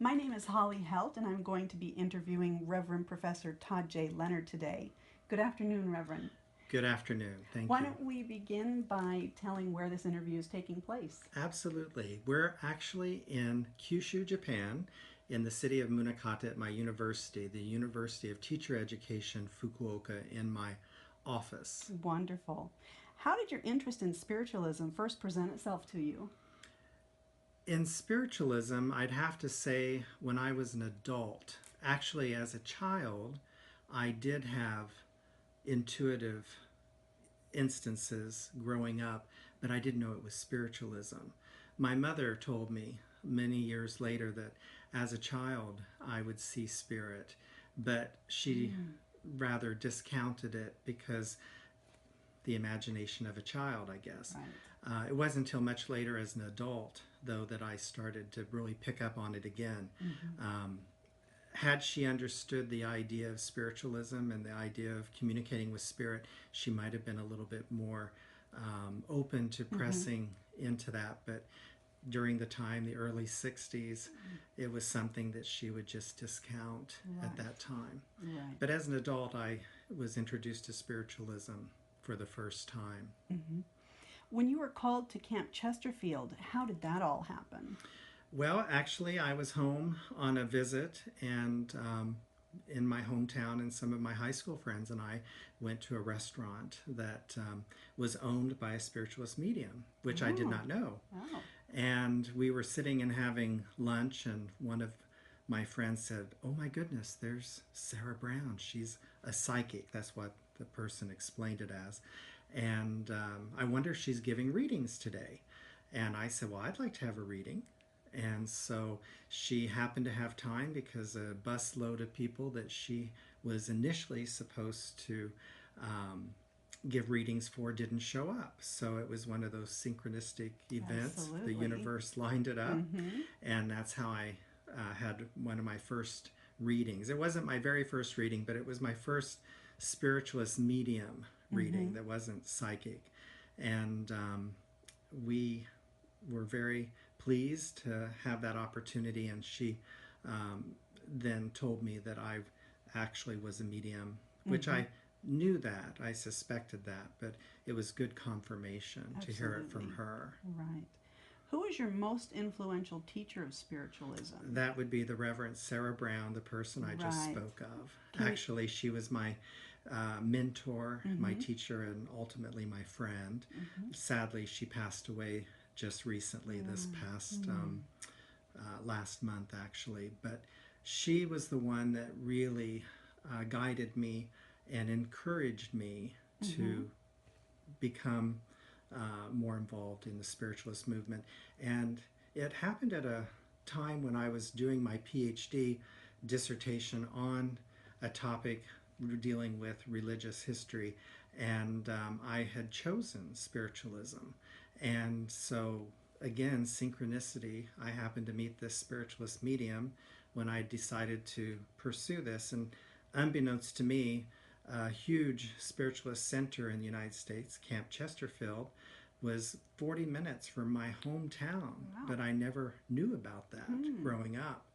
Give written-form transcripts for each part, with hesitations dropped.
My name is Holly Helt, and I'm going to be interviewing Reverend Professor Todd Jay Leonard today. Good afternoon, Reverend. Good afternoon. Thank Why you. don't we begin by telling where this interview is taking place? Absolutely. We're actually in Kyushu, Japan, in the city of Munakata at my university, the University of Teacher Education, Fukuoka, in my office. Wonderful. How did your interest in spiritualism first present itself to you? In spiritualism, I'd have to say when I was an adult, actually, as a child, I did have intuitive instances growing up, but I didn't know it was spiritualism. My mother told me many years later that as a child I would see spirit, but she Mm, rather discounted it because the imagination of a child, I guess. right. It wasn't until much later as an adult, though, that I started to really pick up on it again. Mm-hmm. Um, had she understood the idea of spiritualism and the idea of communicating with spirit, she might have been a little bit more open to Mm-hmm. pressing into that. But during the time, the early 60s, it was something that she would just discount at Right. that time. Right. But as an adult, I was introduced to spiritualism for the first time. Mm-hmm. When you were called to Camp Chesterfield, how did that all happen? Well, actually, I was home on a visit and in my hometown, and some of my high school friends and I went to a restaurant that was owned by a spiritualist medium, which I did Oh, not know. oh. And we were sitting and having lunch, and one of my friends said, "Oh my goodness, there's Sarah Brown. She's a psychic." That's what the person explained it as. And I wonder if she's giving readings today. And I said, "Well, I'd like to have a reading." And so she happened to have time because a busload of people that she was initially supposed to um, give readings for didn't show up. So it was one of those synchronistic events. The Absolutely. universe lined it up, Mm-hmm. and that's how I had one of my first readings. It wasn't my very first reading, but it was my first spiritualist medium Mm-hmm. reading that wasn't psychic. And we were very pleased to have that opportunity, and she um, then told me that I actually was a medium, which Mm-hmm. I knew that, I suspected that, but it was good confirmation to hear it from Absolutely. her. Right. Who is your most influential teacher of spiritualism? That would be the Reverend Sarah Brown, the person I just Right. spoke of. Can you? Actually, she was my mentor, my Mm-hmm. teacher, and ultimately my friend. Mm-hmm. Sadly, she passed away just recently, this past Mm-hmm. last month, actually. But she was the one that really guided me and encouraged me Mm-hmm. to become more involved in the spiritualist movement. And it happened at a time when I was doing my PhD dissertation on a topic dealing with religious history, and I had chosen spiritualism. And so, again, synchronicity, I happened to meet this spiritualist medium when I decided to pursue this. And unbeknownst to me, a huge spiritualist center in the United States, Camp Chesterfield, was 40 minutes from my hometown, Wow. but I never knew about that Hmm. growing up.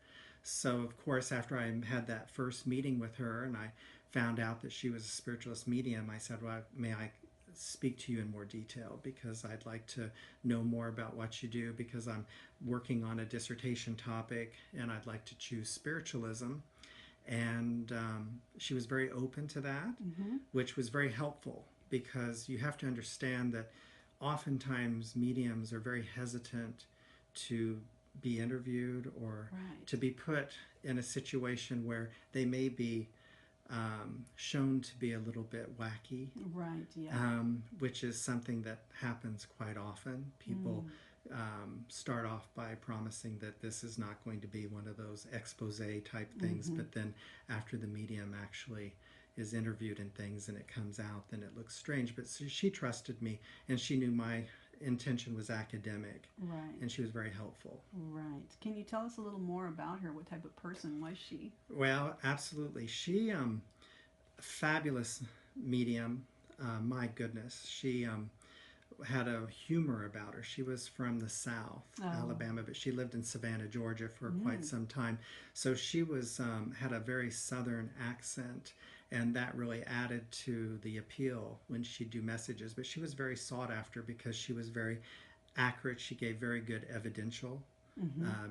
So, of course, after I had that first meeting with her and I found out that she was a spiritualist medium, I said, "Well, may I speak to you in more detail because I'd like to know more about what you do because I'm working on a dissertation topic and I'd like to choose spiritualism." And she was very open to that, Mm-hmm. which was very helpful because you have to understand that oftentimes mediums are very hesitant to be interviewed or Right. to be put in a situation where they may be shown to be a little bit wacky, Right. Yeah. which is something that happens quite often. People Mm. start off by promising that this is not going to be one of those expose type things, Mm-hmm. but then after the medium actually is interviewed and things and it comes out, then it looks strange. But she trusted me and she knew my intention was academic Right. and she was very helpful. Right. Can you tell us a little more about her? What type of person was she? Well, absolutely. She, fabulous medium. My goodness. She had a humor about her. She was from the South, Alabama, but she lived in Savannah, Georgia for quite some time. So she was had a very Southern accent, and that really added to the appeal when she'd do messages. But she was very sought after because she was very accurate. She gave very good evidential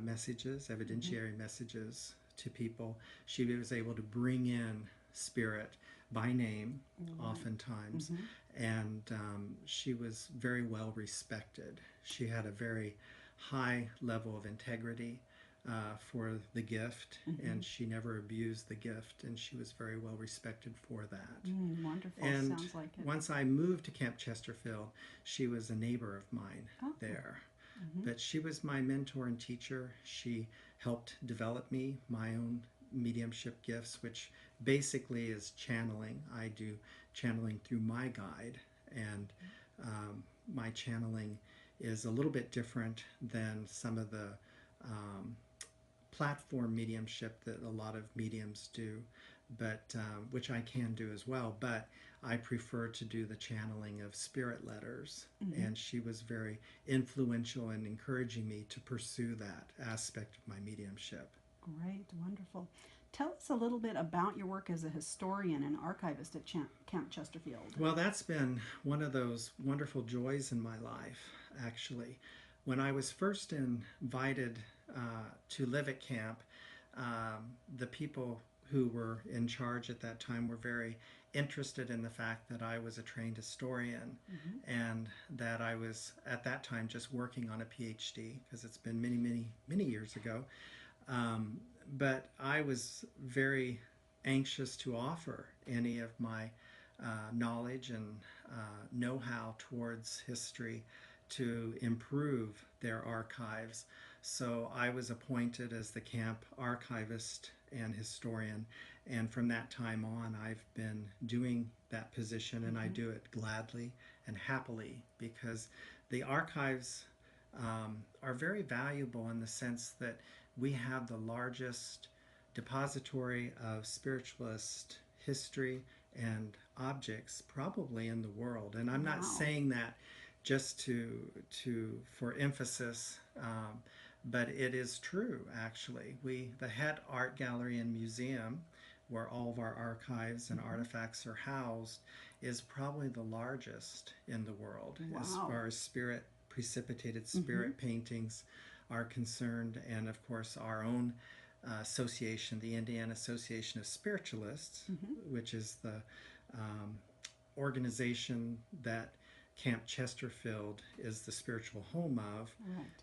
messages, evidentiary messages to people. She was able to bring in spirit by name, oftentimes, and she was very well respected. She had a very high level of integrity for the gift, and she never abused the gift, and she was very well respected for that. Wonderful. And Sounds like it. once I moved to Camp Chesterfield, she was a neighbor of mine there. But she was my mentor and teacher. She helped develop me, my own mediumship gifts, which basically is channeling. I do channeling through my guide, and my channeling is a little bit different than some of the platform mediumship that a lot of mediums do, but which I can do as well. But I prefer to do the channeling of spirit letters, and she was very influential in encouraging me to pursue that aspect of my mediumship. Great, wonderful. Tell us a little bit about your work as a historian and archivist at Camp Chesterfield. Well, that's been one of those wonderful joys in my life, actually. When I was first invited to live at camp, the people who were in charge at that time were very interested in the fact that I was a trained historian, and that I was at that time just working on a PhD, because it's been many, many, many years ago. But I was very anxious to offer any of my knowledge and know-how towards history to improve their archives. So I was appointed as the camp archivist and historian, and from that time on I've been doing that position, and I do it gladly and happily, because the archives are very valuable in the sense that we have the largest depository of spiritualist history and objects probably in the world. And I'm not saying that just for emphasis, but it is true, actually. The head art gallery and museum, where all of our archives and artifacts are housed, is probably the largest in the world as far as precipitated spirit paintings are concerned. And of course our own association, the Indiana Association of Spiritualists, which is the organization that Camp Chesterfield is the spiritual home of,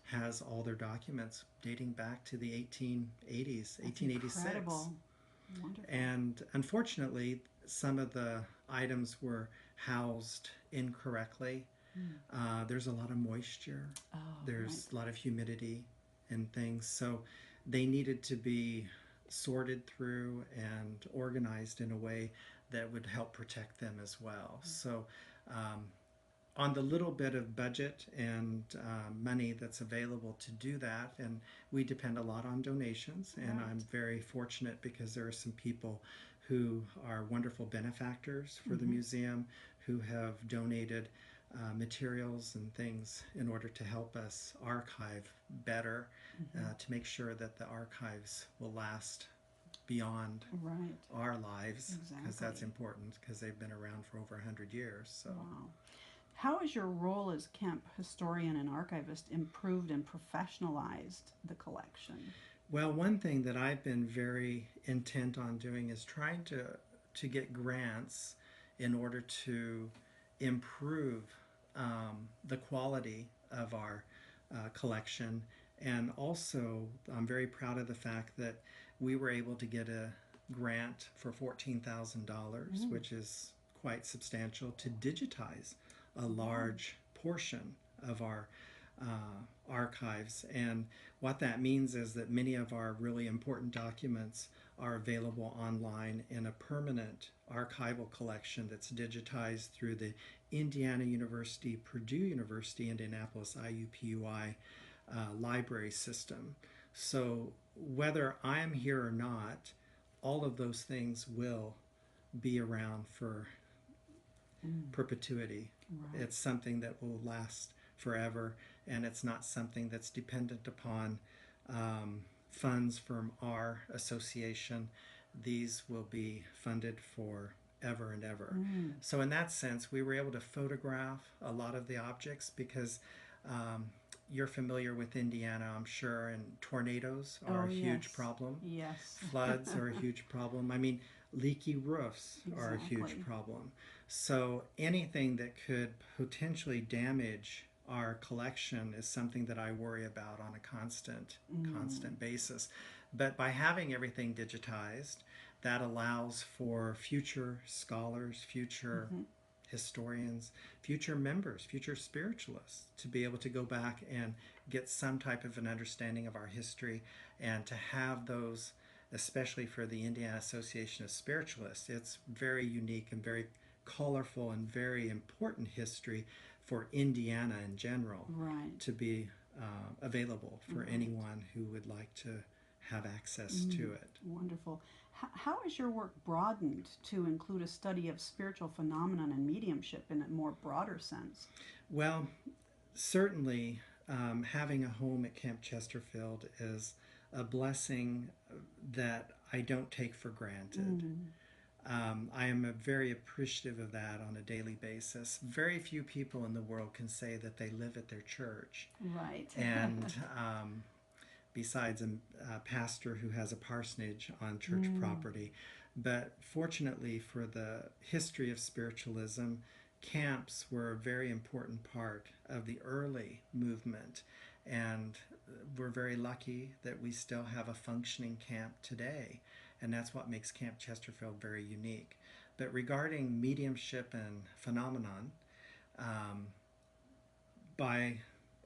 has all their documents dating back to the 1880s, 1886. Incredible. Wonderful. And unfortunately, some of the items were housed incorrectly. There's a lot of moisture. There's a lot of humidity and things. So they needed to be sorted through and organized in a way that would help protect them as well. So on the little bit of budget and money that's available to do that, and we depend a lot on donations, and I'm very fortunate because there are some people who are wonderful benefactors for the museum who have donated materials and things in order to help us archive better, to make sure that the archives will last beyond our lives, because that's important, because they've been around for over 100 years. So. Wow. How has your role as camp historian and archivist improved and professionalized the collection? Well, one thing that I've been very intent on doing is trying to get grants in order to improve the quality of our collection. And also, I'm very proud of the fact that we were able to get a grant for $14,000, which is quite substantial, to digitize a large portion of our archives. And what that means is that many of our really important documents are available online in a permanent archival collection that's digitized through the Indiana University, Purdue University, Indianapolis IUPUI library system. So whether I'm here or not, all of those things will be around for perpetuity. Right. It's something that will last forever, and it's not something that's dependent upon funds from our association. These will be funded for ever and ever. So in that sense, we were able to photograph a lot of the objects because you're familiar with Indiana, I'm sure, and tornadoes are a huge problem. Yes. Floods are a huge problem. I mean, leaky roofs are a huge problem. So anything that could potentially damage our collection is something that I worry about on a constant basis. But by having everything digitized, that allows for future scholars, future historians, future members, future spiritualists to be able to go back and get some type of an understanding of our history, and to have those, especially for the Indiana Association of Spiritualists. It's very unique and very colorful and very important history for Indiana in general, right, to be available for anyone who would like to have access to it. Wonderful. How is your work broadened to include a study of spiritual phenomenon and mediumship in a more broader sense? Well, certainly having a home at Camp Chesterfield is a blessing that I don't take for granted. I am very appreciative of that on a daily basis. Very few people in the world can say that they live at their church. Right. And besides a pastor who has a parsonage on church property. But fortunately for the history of spiritualism, camps were a very important part of the early movement. And we're very lucky that we still have a functioning camp today. And that's what makes Camp Chesterfield very unique. But regarding mediumship and phenomenon, by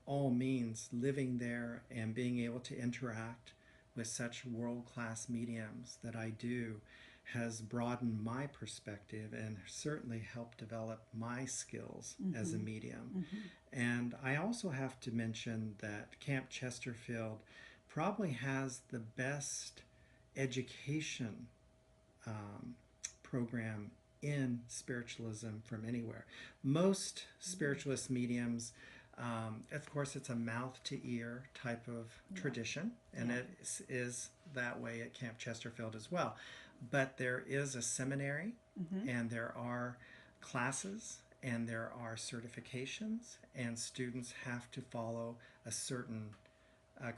all means, living there and being able to interact with such world-class mediums that I do has broadened my perspective and certainly helped develop my skills as a medium. And I also have to mention that Camp Chesterfield probably has the best education program in spiritualism from anywhere. Most spiritualist mediums, of course, it's a mouth-to-ear type of tradition, and it is that way at Camp Chesterfield as well. But there is a seminary, and there are classes, and there are certifications, and students have to follow a certain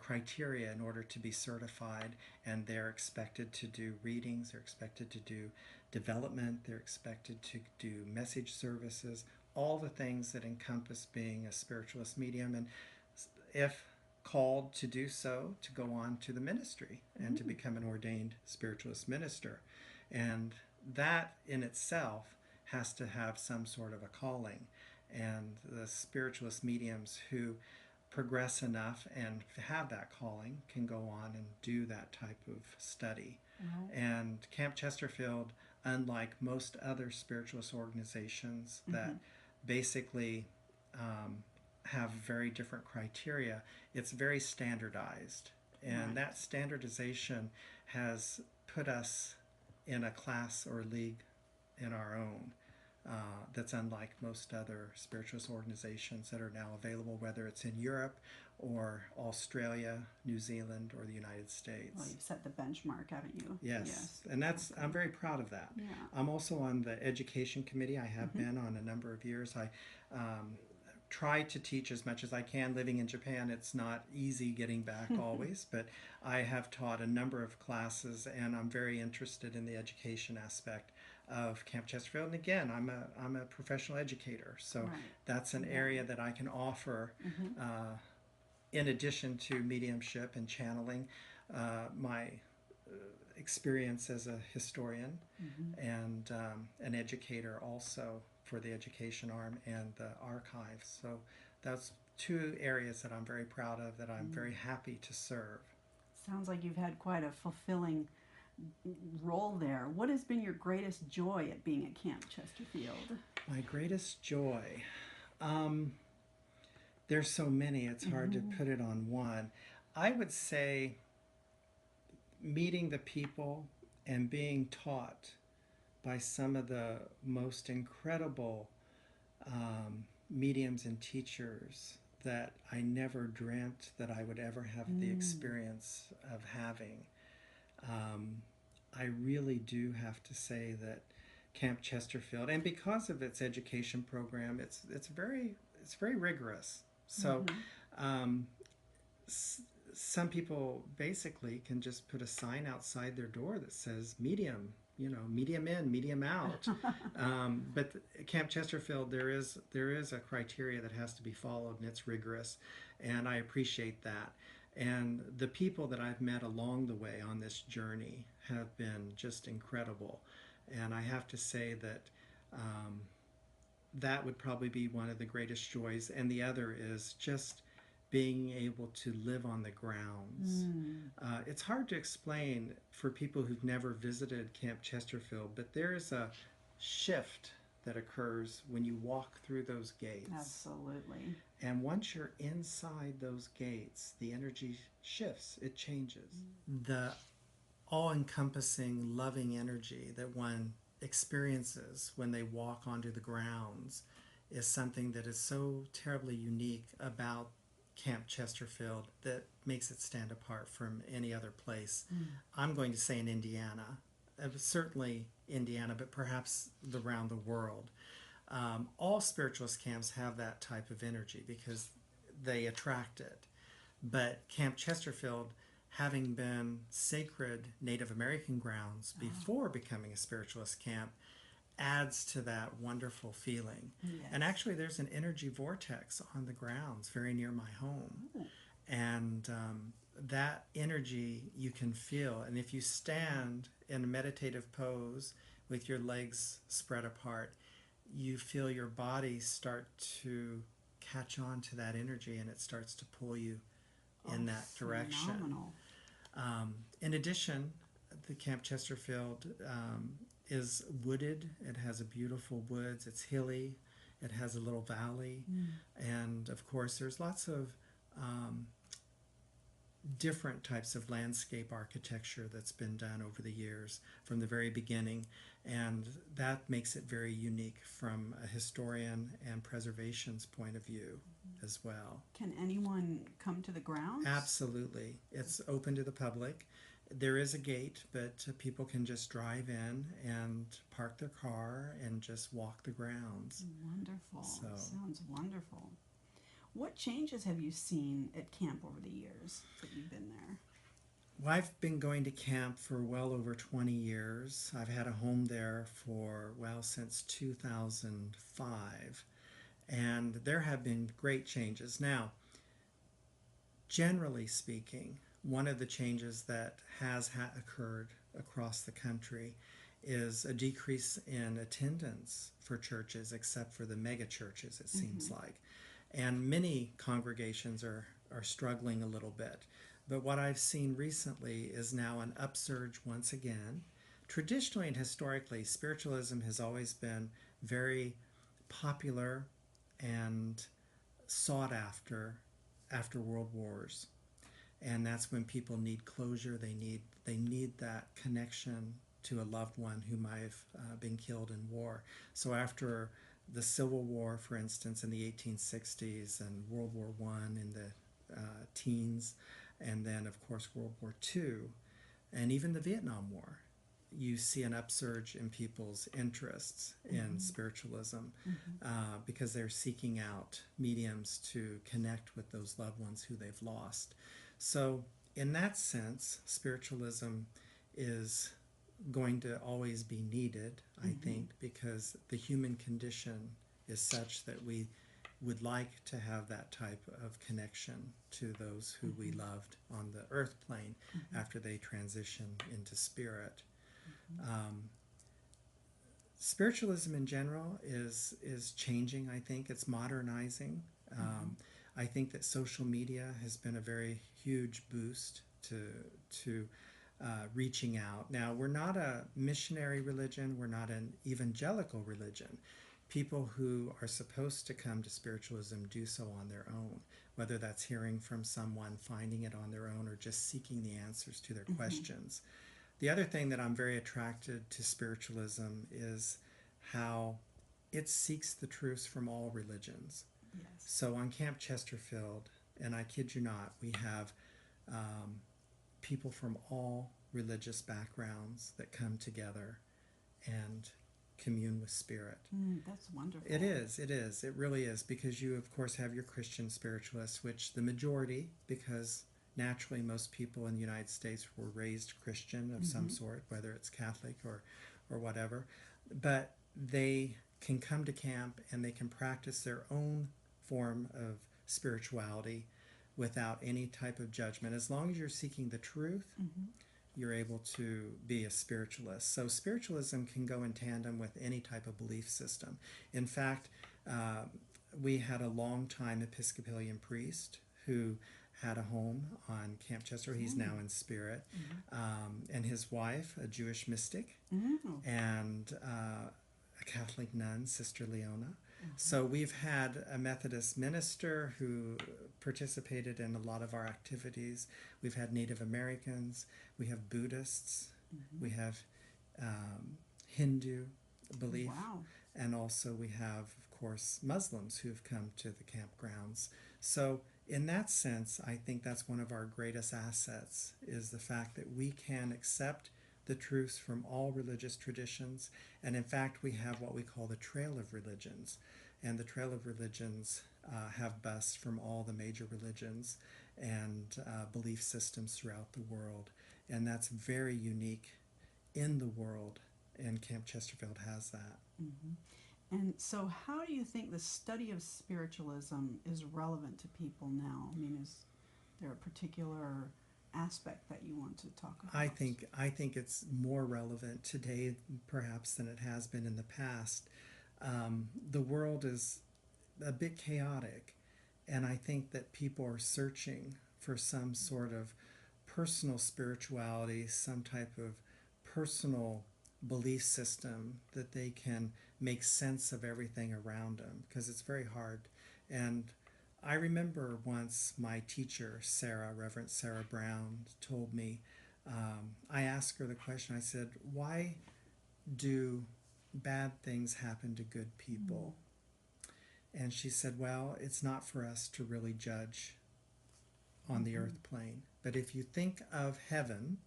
criteria in order to be certified, and they're expected to do readings, they're expected to do development, they're expected to do message services, all the things that encompass being a spiritualist medium, and if called to do so, to go on to the ministry and to become an ordained spiritualist minister. And that in itself has to have some sort of a calling. And the spiritualist mediums who progress enough and have that calling can go on and do that type of study. And Camp Chesterfield, unlike most other spiritualist organizations that basically have very different criteria, it's very standardized. And that standardization has put us in a class or league in our own. That's unlike most other spiritualist organizations that are now available, whether it's in Europe or Australia, New Zealand, or the United States. Well, you've set the benchmark, haven't you? Yes. And that's I'm very proud of that. Yeah. I'm also on the education committee. I have been on a number of years. I try to teach as much as I can. Living in Japan, it's not easy getting back always, but I have taught a number of classes, and I'm very interested in the education aspect of Camp Chesterfield. And again, I'm a professional educator, so that's an area that I can offer in addition to mediumship and channeling, my experience as a historian and an educator also for the education arm and the archives. So that's two areas that I'm very proud of, that I'm very happy to serve. Sounds like you've had quite a fulfilling role there. What has been your greatest joy at being at Camp Chesterfield? My greatest joy? There's so many, it's hard to put it on one. I would say meeting the people and being taught by some of the most incredible mediums and teachers that I never dreamt that I would ever have the experience of having. I really do have to say that Camp Chesterfield, and because of its education program, it's very rigorous. So some people basically can just put a sign outside their door that says medium, medium in, medium out. But Camp Chesterfield, there is a criteria that has to be followed, and it's rigorous, and I appreciate that. And the people that I've met along the way on this journey have been just incredible. And I have to say that that would probably be one of the greatest joys. And the other is just being able to live on the grounds. It's hard to explain for people who've never visited Camp Chesterfield, but there's a shift that occurs when you walk through those gates. Absolutely. And once you're inside those gates, the energy shifts, it changes. The all-encompassing, loving energy that one experiences when they walk onto the grounds is something that is so terribly unique about Camp Chesterfield that makes it stand apart from any other place. I'm going to say in Indiana, certainly Indiana, but perhaps around the world. All spiritualist camps have that type of energy because they attract it. But Camp Chesterfield, having been sacred Native American grounds before becoming a spiritualist camp, adds to that wonderful feeling. Yes. And actually there's an energy vortex on the grounds very near my home. And that energy you can feel. And if you stand in a meditative pose with your legs spread apart, you feel your body start to catch on to that energy, and it starts to pull you in that direction. Phenomenal. In addition, the Camp Chesterfield is wooded. It has a beautiful woods. It's hilly. It has a little valley. And of course, there's lots of different types of landscape architecture that's been done over the years from the very beginning, and that makes it very unique from a historian and preservation's point of view as well. Can anyone come to the grounds? Absolutely. It's open to the public. There is a gate, but people can just drive in and park their car and just walk the grounds. Wonderful. So. Sounds wonderful. What changes have you seen at camp over the years that you've been there? Well, I've been going to camp for well over 20 years. I've had a home there for, since 2005. And there have been great changes. Now, generally speaking, one of the changes that has occurred across the country is a decrease in attendance for churches, except for the mega churches, it seems like. And many congregations are struggling a little bit. But what I've seen recently is now an upsurge once again. Traditionally and historically, spiritualism has always been very popular and sought after World Wars. And that's when people need closure. They need that connection to a loved one who might have been killed in war. So after the Civil War, for instance, in the 1860s, and World War I in the teens, and then, of course, World War II, and even the Vietnam War, you see an upsurge in people's interests in spiritualism because they're seeking out mediums to connect with those loved ones who they've lost. So in that sense, spiritualism is going to always be needed, I think, because the human condition is such that we would like to have that type of connection to those who we loved on the earth plane after they transition into spirit. Spiritualism in general is changing, I think. It's modernizing. I think that social media has been a very huge boost to reaching out. Now, we're not a missionary religion. We're not an evangelical religion. People who are supposed to come to spiritualism do so on their own, whether that's hearing from someone, finding it on their own, or just seeking the answers to their questions. The other thing that I'm very attracted to spiritualism is how it seeks the truths from all religions. Yes. So on Camp Chesterfield, and I kid you not, we have people from all religious backgrounds that come together and commune with spirit. That's wonderful. It is. It really is, because you, of course, have your Christian spiritualists, which the majority, because naturally most people in the United States were raised Christian of some sort, whether it's Catholic or whatever, but they can come to camp and they can practice their own form of spirituality without any type of judgment. As long as you're seeking the truth, you're able to be a spiritualist. So spiritualism can go in tandem with any type of belief system. In fact, we had a long-time Episcopalian priest who had a home on Camp Chester. He's now in spirit. And his wife, a Jewish mystic, and a Catholic nun, Sister Leona. So we've had a Methodist minister who participated in a lot of our activities. We've had Native Americans. We have Buddhists. We have Hindu belief. Wow. And also we have, of course, Muslims who have come to the campgrounds. So in that sense, I think that's one of our greatest assets, is the fact that we can accept the truths from all religious traditions. And in fact, we have what we call the Trail of Religions. And the Trail of Religions have busts from all the major religions and belief systems throughout the world. And that's very unique in the world, and Camp Chesterfield has that. And so how do you think the study of spiritualism is relevant to people now? I mean, is there a particular aspect that you want to talk about? I think it's more relevant today perhaps than it has been in the past. The world is a bit chaotic, and I think that people are searching for some sort of personal spirituality, some type of personal belief system that they can make sense of everything around them, because it's very hard. And I remember once my teacher, Sarah, Reverend Sarah Brown, told me, I asked her the question, I said, why do bad things happen to good people? And she said, well, it's not for us to really judge on the earth plane. But if you think of heaven,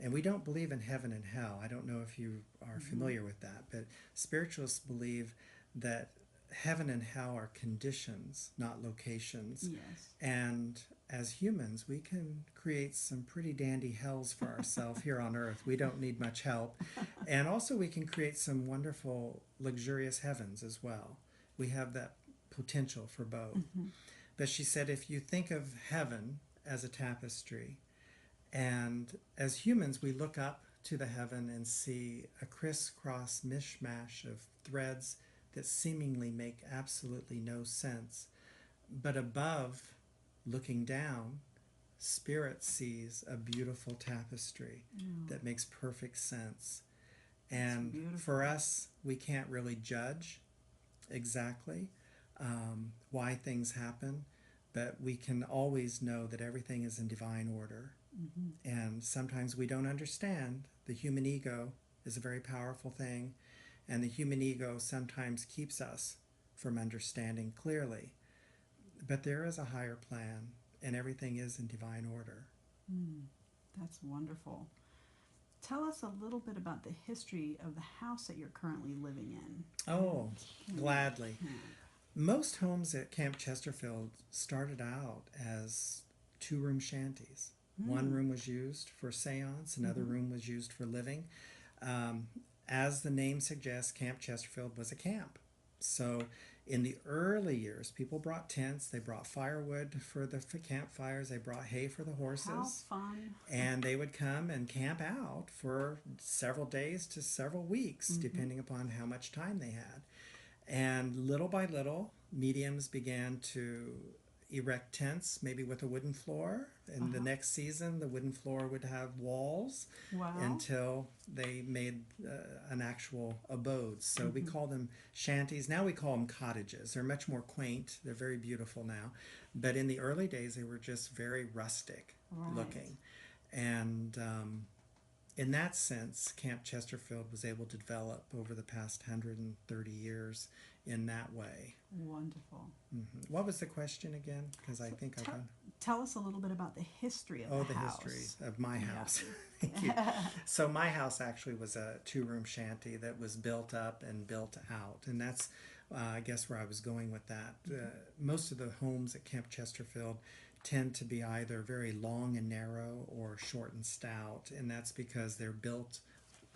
and we don't believe in heaven and hell. I don't know if you are familiar with that, but spiritualists believe that heaven and hell are conditions, not locations. Yes. And as humans, we can create some pretty dandy hells for ourselves here on earth. We don't need much help. And also we can create some wonderful, luxurious heavens as well. We have that potential for both. But she said, if you think of heaven as a tapestry, and as humans, we look up to the heaven and see a crisscross mishmash of threads that seemingly make absolutely no sense. But above, looking down, Spirit sees a beautiful tapestry that makes perfect sense. And for us, we can't really judge exactly why things happen, but we can always know that everything is in divine order. And sometimes we don't understand. The human ego is a very powerful thing, and the human ego sometimes keeps us from understanding clearly. But there is a higher plan, and everything is in divine order. That's wonderful. Tell us a little bit about the history of the house that you're currently living in. Oh, gladly. Most homes at Camp Chesterfield started out as two-room shanties. One room was used for seance, another room was used for living. As the name suggests, Camp Chesterfield was a camp. So in the early years, people brought tents, they brought firewood for the campfires, they brought hay for the horses. How fun. And they would come and camp out for several days to several weeks, depending upon how much time they had. And little by little, mediums began to erect tents, maybe with a wooden floor. And the next season, the wooden floor would have walls until they made an actual abode. So we call them shanties. Now we call them cottages. They're much more quaint. They're very beautiful now. But in the early days, they were just very rustic looking. And in that sense, Camp Chesterfield was able to develop over the past 130 years in that way. Wonderful. What was the question again? Because I think I got... Tell us a little bit about the history of the house. History of my house. Thank you. So my house actually was a 2-room shanty that was built up and built out. And that's, I guess, where I was going with that. Most of the homes at Camp Chesterfield tend to be either very long and narrow or short and stout. And that's because they're built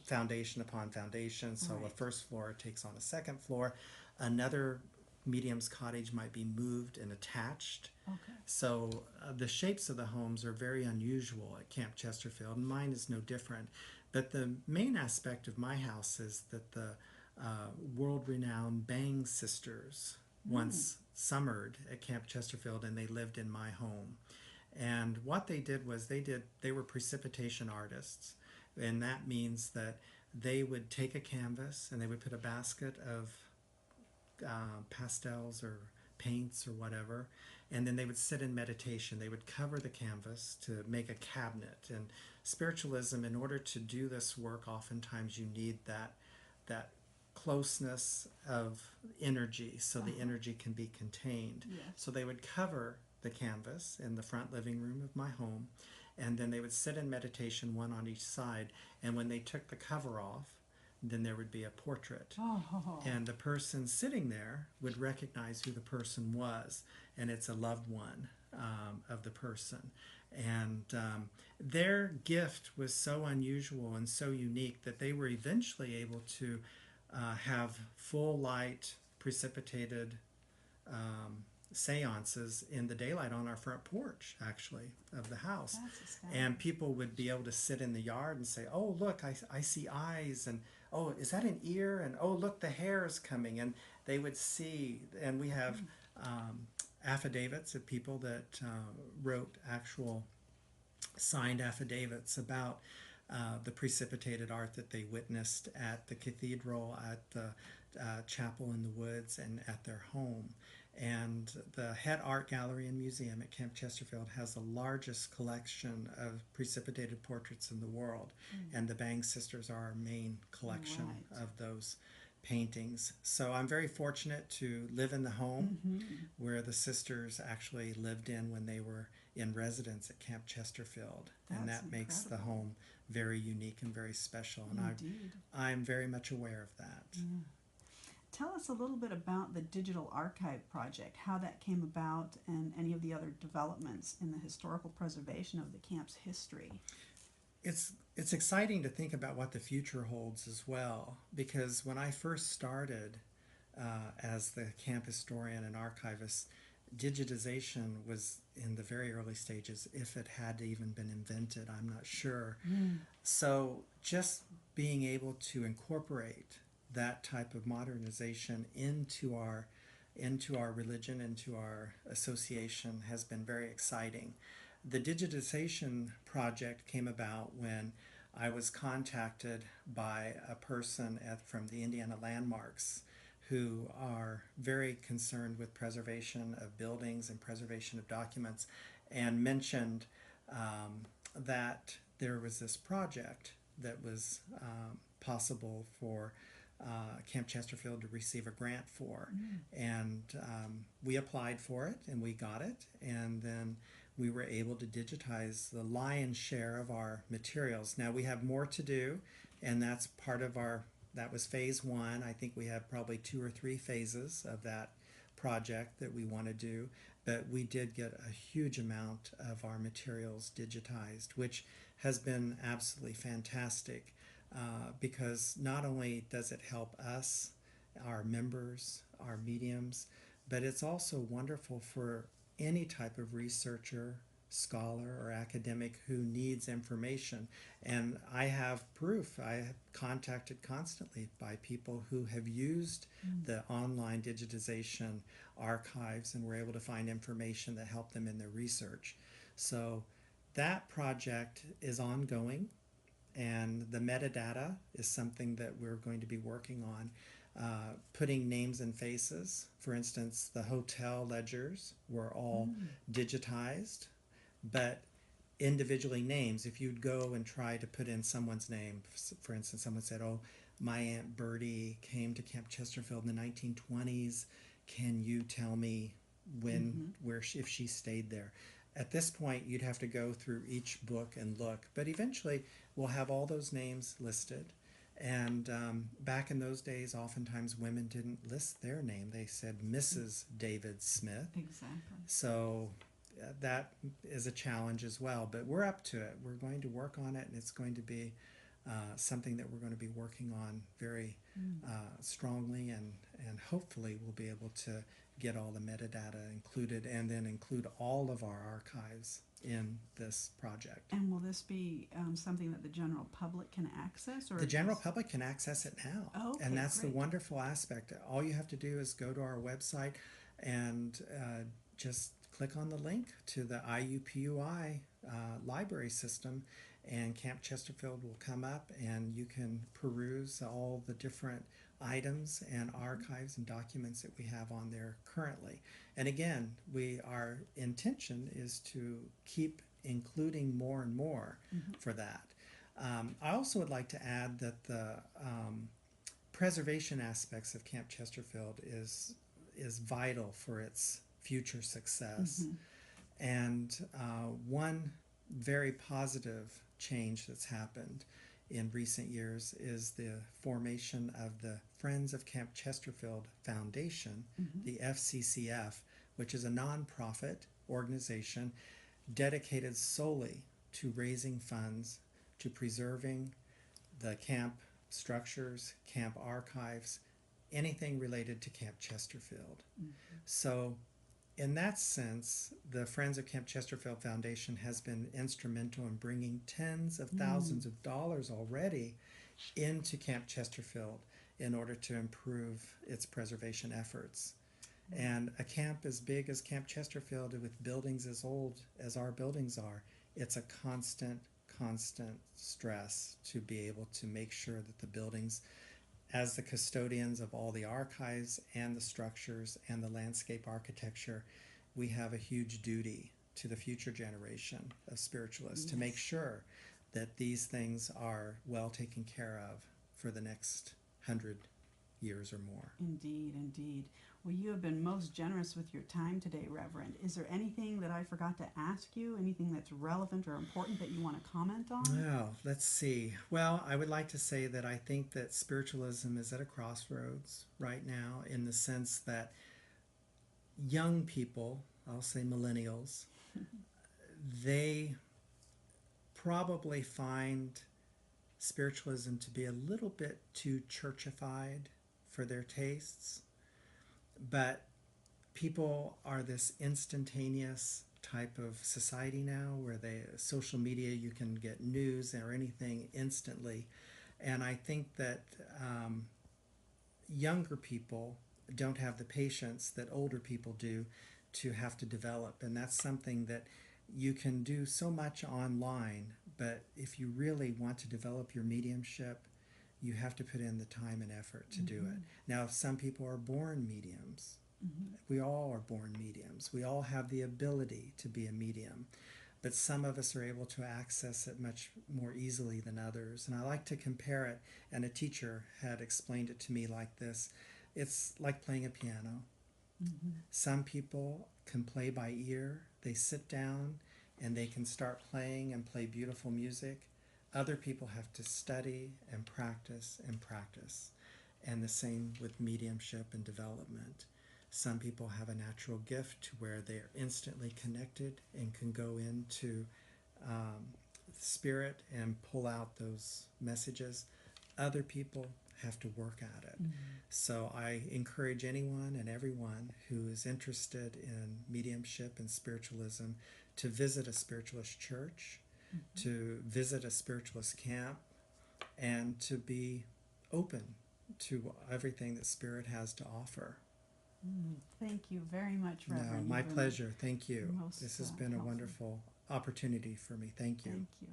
foundation upon foundation. So a first floor takes on a second floor. Another medium's cottage might be moved and attached. Okay. So the shapes of the homes are very unusual at Camp Chesterfield, and mine is no different. But the main aspect of my house is that the world-renowned Bang sisters once summered at Camp Chesterfield, and they lived in my home. And what they did was they were precipitation artists, and that means that they would take a canvas and they would put a basket of pastels or paints or whatever, and then they would sit in meditation. They would cover the canvas to make a cabinet. And spiritualism, in order to do this work, oftentimes you need that closeness of energy, so the energy can be contained. Yes. So they would cover the canvas in the front living room of my home, and then they would sit in meditation, one on each side. And when they took the cover off, then there would be a portrait. Oh. And the person sitting there would recognize who the person was, and it's a loved one of the person. And their gift was so unusual and so unique that they were eventually able to have full light precipitated seances in the daylight on our front porch, actually, of the house. That's astounding. And people would be able to sit in the yard and say, oh, look, I see eyes, and oh, is that an ear? And oh, look, the hair is coming. And they would see, and we have affidavits of people that wrote actual signed affidavits about the precipitated art that they witnessed at the cathedral, at the chapel in the woods, and at their home. And the head art gallery and museum at Camp Chesterfield has the largest collection of precipitated portraits in the world. And the Bang sisters are our main collection of those paintings. So I'm very fortunate to live in the home where the sisters actually lived in when they were in residence at Camp Chesterfield. And that makes the home very unique and very special. And I'm very much aware of that. Yeah. Tell us a little bit about the Digital Archive Project, how that came about, and any of the other developments in the historical preservation of the camp's history. It's exciting to think about what the future holds as well, because when I first started as the camp historian and archivist, digitization was in the very early stages, if it had even been invented, I'm not sure. So just being able to incorporate that type of modernization into our religion, into our association, has been very exciting. The digitization project came about when I was contacted by a person from the Indiana Landmarks who are very concerned with preservation of buildings and preservation of documents, and mentioned that there was this project that was possible for Camp Chesterfield to receive a grant for. And we applied for it, and we got it, and then we were able to digitize the lion's share of our materials. Now we have more to do, and that's part of that was phase one. I think we have probably 2 or 3 phases of that project that we want to do, but we did get a huge amount of our materials digitized, which has been absolutely fantastic. Because not only does it help us, our members, our mediums, but it's also wonderful for any type of researcher, scholar, or academic who needs information. And I have proof. I have contacted constantly by people who have used the online digitization archives and were able to find information that helped them in their research. So that project is ongoing. And the metadata is something that we're going to be working on, putting names and faces. For instance, the hotel ledgers were all digitized, but individually names. If you'd go and try to put in someone's name, for instance, someone said, oh, my Aunt Bertie came to Camp Chesterfield in the 1920s. Can you tell me when, where, if she stayed there? At this point, you'd have to go through each book and look. But eventually, we'll have all those names listed. And back in those days, oftentimes women didn't list their name. They said Mrs. David Smith. Exactly. So that is a challenge as well. But we're up to it. We're going to work on it, and it's going to be something that we're going to be working on very strongly, and hopefully we'll be able to get all the metadata included and then include all of our archives in this project. And will this be something that the general public can access? Or the general public can access it now. Oh, okay, and that's great. the wonderful aspect. All you have to do is go to our website and just click on the link to the IUPUI library system, and Camp Chesterfield will come up, and you can peruse all the different items and archives and documents that we have on there currently. And again, our intention is to keep including more and more for that. I also would like to add that the preservation aspects of Camp Chesterfield is vital for its future success. And one very positive change that's happened in recent years is the formation of the Friends of Camp Chesterfield Foundation, the FCCF, which is a nonprofit organization dedicated solely to raising funds, to preserving the camp structures, camp archives, anything related to Camp Chesterfield. So in that sense, the Friends of Camp Chesterfield Foundation has been instrumental in bringing tens of thousands of dollars already into Camp Chesterfield in order to improve its preservation efforts. And a camp as big as Camp Chesterfield, with buildings as old as our buildings are, it's a constant stress to be able to make sure that the buildings, as the custodians of all the archives and the structures and the landscape architecture, we have a huge duty to the future generation of spiritualists to make sure that these things are well taken care of for the next 100 years or more. Indeed, indeed. Well, you have been most generous with your time today, Reverend. Is there anything that I forgot to ask you, anything that's relevant or important that you want to comment on? Well, let's see. Well, I would like to say that I think that spiritualism is at a crossroads right now, in the sense that young people, I'll say millennials, they probably find spiritualism to be a little bit too churchified for their tastes. But people are this instantaneous type of society now, where social media, you can get news or anything instantly. And I think that younger people don't have the patience that older people do to have to develop. And that's something that you can do so much online, but if you really want to develop your mediumship, you have to put in the time and effort to do it. Now, some people are born mediums. We all are born mediums. We all have the ability to be a medium, but some of us are able to access it much more easily than others. And I like to compare it, and a teacher had explained it to me like this. It's like playing a piano. Some people can play by ear. They sit down and they can start playing and play beautiful music. Other people have to study and practice and practice. And the same with mediumship and development. Some people have a natural gift to where they're instantly connected and can go into spirit and pull out those messages. Other people have to work at it. So I encourage anyone and everyone who is interested in mediumship and spiritualism to visit a spiritualist church, to visit a spiritualist camp, and to be open to everything that Spirit has to offer. Thank you very much, Reverend. No, my pleasure. Thank you. most, This has been a helpful. wonderful opportunity for me. Thank you. Thank you.